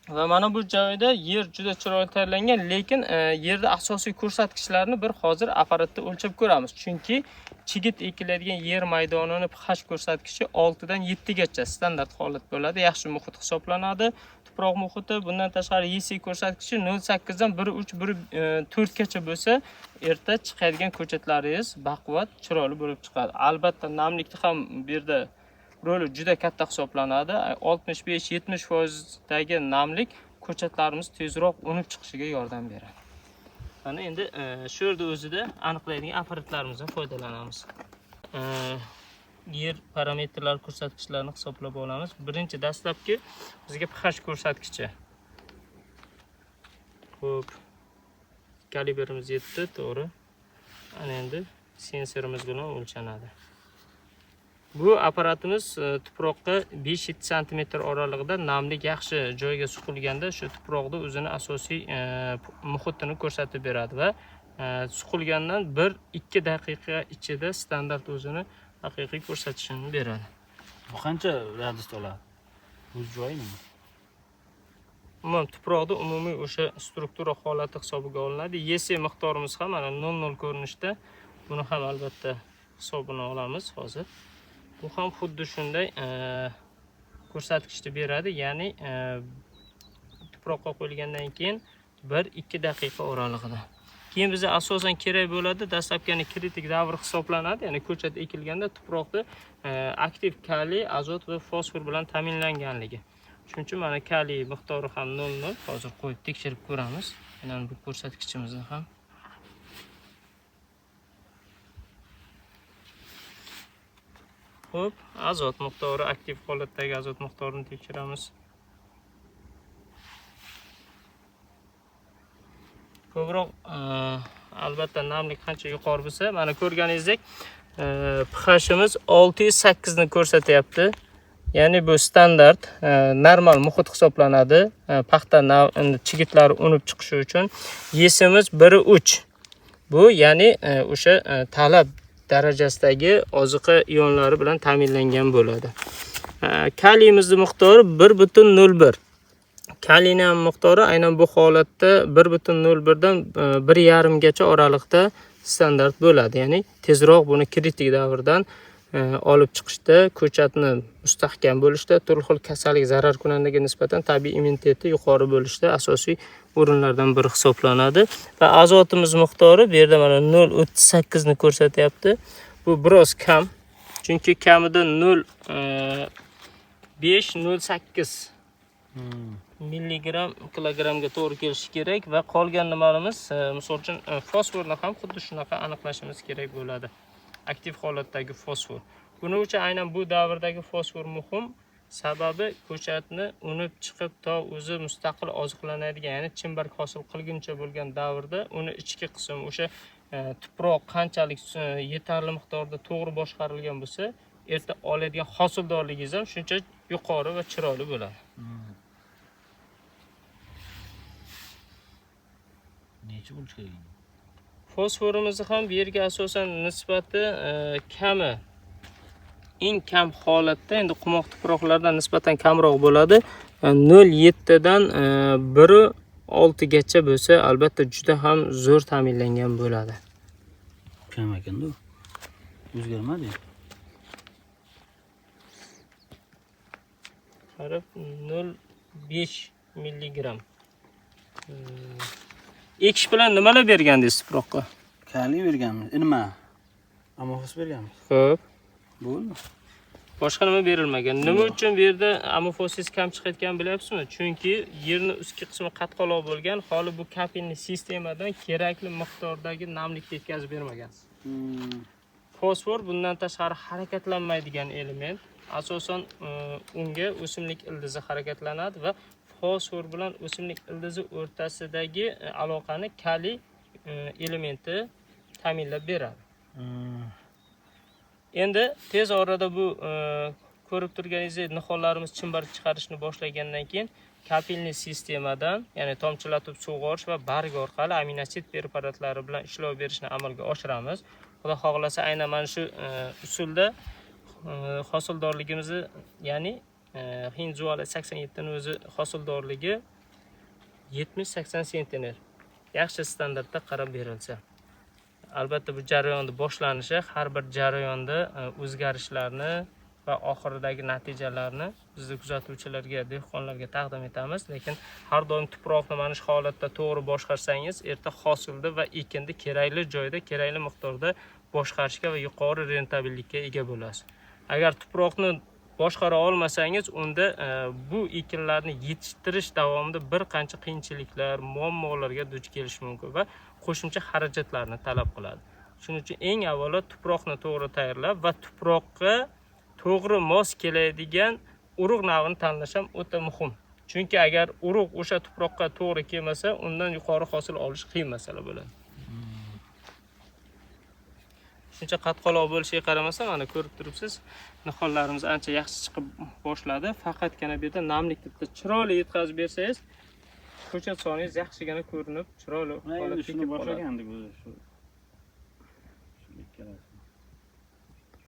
Va mana bu joyda yer juda chiroyli tayyorlangan, lekin yerda asosiy ko'rsatkichlarni bir hozir apparatda o'lchab ko'ramiz. Chunki chigit ekiladigan yer maydonini pH ko'rsatkichi 6 dan 7 gacha standart holat bo'ladi. Yaxshi muhit hisoblanadi. Tuproq muhiti, bundan tashqari EC ko'rsatkichi 0.8 dan 1.3, 1.4 gacha bo'lsa, erta chiqadigan ko'chatlaringiz baquvvat, chiroyli bo'lib chiqadi. Albatta, namlikni ham bu yerda roli juda katta hisoblanadi. 65-70% dagi namlik ko'chatlarimiz tezroq unib chiqishiga yordam beradi. Mana endi shu yerda o'zida aniqlaydigan apparatlarimizdan foydalanamiz. Yer parametrlari ko'rsatkichlarini hisoblab olamiz. Birinchi dastlabki bizga pH ko'rsatkichi. Xo'p. Kalibrimiz 7, to'g'ri. Ana endi sensorimiz bilan o'lchanadi. Bu apparatimiz tuproqqa 5-7 cm oralig'ida namlik yaxshi joyga suqilganda shu tuproqda o'zini asosiy muhitini ko'rsatib beradi va suqilgandan 1-2 daqiqa ichida standart o'zini haqiqiy ko'rsatishini beradi. Bu qancha gradusda oladi? Bu joymi? Umuman tuproqda umumiy o'sha struktura holati hisobiga olinadi. EC miqdorimiz ham mana 0.0 ko'rinishda. Buni ham albatta hisobini olamiz hozir. Bu ham xuddi shunday ko'rsatkichni beradi, ya'ni tuproqqa qo'yilgandan keyin 1-2 daqiqa oralig'ida. Keyin bizga asosan kerak bo'ladi, dastlabki kritik davr hisoblanadi, ya'ni ko'chat ekilganda tuproqda aktiv kaliy, azot va fosfor bilan ta'minlanganligi. Shuning uchun mana kaliy miqdori ham 0.0. Hozir qo'yib tekshirib ko'ramiz. Mana bu ko'rsatkichimizni ham. Xo'p, azot miqdori, aktiv holatdagi azot miqdorini tekshiramiz. Ko'proq albatta namlik qancha yuqori bo'lsa, mana ko'rganingizdek, pHimiz 6-8 ni ko'rsatyapti. Ya'ni bu standart, normal muhit hisoblanadi. Paxta chigitlari unib chiqishi uchun EC'miz 1.3. Bu ya'ni o'sha talab darajasidagi oziqa ionlari bilan ta'minlangan bo'ladi. Kaliyimizning miqdori 1.01. Kaliyning ham miqdori aynan bu holatda 1.01 dan 1.5 gacha oralig'da standart bo'ladi. Ya'ni tezroq buni kritik davrdan olib chiqishda, ko'chatni mustahkam bo'lishda, turli xil kasallik zararkunandaga nisbatan tabiiy immuniteti yuqori bo'lishda asosiy o'rinlardan biri hisoblanadi. Va azotimiz miqdori bu yerda mana 0.38 ni ko'rsatyapti. Bu biroz kam. Chunki kamida 0.5-0.8 milligram kilogrammga to'g'ri kelishi kerak va qolgan nimalarimiz, misol uchun fosforni ham xuddi shunaqa aniqlashimiz kerak bo'ladi. Aktiv holatdagi fosfor. Buning uchun aynan bu davrdagi fosfor muhim. Sababi ko'chatni unib chiqib to o'zi mustaqil oziqlanadigan, ya'ni chimbark hosil qilguncha bo'lgan davrda uni ichki qism, o'sha tuproq qanchalik yetarli miqdorda to'g'ri boshqarilgan bo'lsa, erta oladigan hosildorligingiz ham shuncha yuqori va chiroyli bo'ladi. Necha bo'lish kerak? Fosforimizni ham bu yerga asosan nisbati kami. Eng kam holatda endi qumoq tuproqlardan nisbatan kamroq bo'ladi. 0.7 dan 1.6 gacha bo'lsa, albatta juda ham zo'r ta'minlangan bo'ladi. Kam ekan-da. O'zgarmadi. Qarab 0.5 milligram. Ekish bilan nimalar bergandingiz tuproqqa? Kaliy berganmiz. Nima? Amofos berganmiz. Xo'p. Bo'ldi. Boshqa nima berilmagan. Nima uchun bu yerda amofosiz kam chiqayotganini bilyapsizmi? Chunki yerning ustki qismi qatqaloq bo'lgan, holi bu kapilni sistemadan kerakli miqdordagi namlikni yetkazib bermagansiz. Fosfor bundan tashqari harakatlanmaydigan element. Asosan unga o'simlik ildizi harakatlanadi va fosfor bilan o'simlik ildizi o'rtasidagi aloqani kaliy elementi ta'minlab beradi. Endi tez orada bu ko'rib turganingizdek nihollarimiz chimbark chiqarishni boshlagandan keyin kapilni sistemadan, ya'ni tomchilatib sug'orish va barg orqali aminoasid preparatlari bilan ishlov berishni amalga oshiramiz. Xudo xohlasa aynan mana shu usulda hosildorligimizni, ya'ni Hind Zuala 87 ning o'zi hosildorligi 70-80 sentner yaxshi standartda qarab berilsa. Albatta bu jarayonni boshlanishi har bir jarayonda o'zgarishlarni va oxiridagi natijalarni bizni kuzatuvchilarga, dehqonlarga taqdim etamiz. Lekin har doim tuproqni mana shu holatda to'g'ri boshqarsangiz, erta hosilda va ekinda kerakli joyda, kerakli miqdorda boshqarishga va yuqori rentabillikka ega bo'lasiz. Agar tuproqni boshqara olmasangiz, unda bu ekinlarni yetishtirish davomida bir qancha qiyinchiliklar, muammolarga duch kelish mumkin va qo'shimcha xarajatlarni talab qiladi. Shuning uchun eng avvalo tuproqni to'g'ri tayyorlab va tuproqqa to'g'ri mos keladigan urug' navini tanlash ham o'ta muhim. Chunki agar urug' o'sha tuproqqa to'g'ri kelmasa, undan yuqori hosil olish qiyin masala bo'ladi. Shuncha qatqaloq bo'lishiga qaramasdan, mana ko'rib turibsiz, nihollarimiz ancha yaxshi chiqib boshladi. Faqatgina bu yerda namlikni bitta chiroyli yetkazib bersangiz, ko'chat soningiz yaxshigina ko'rinib, chiroyli holatga kelib qoladi. Boshlagandik o'zi shu ikkalasi.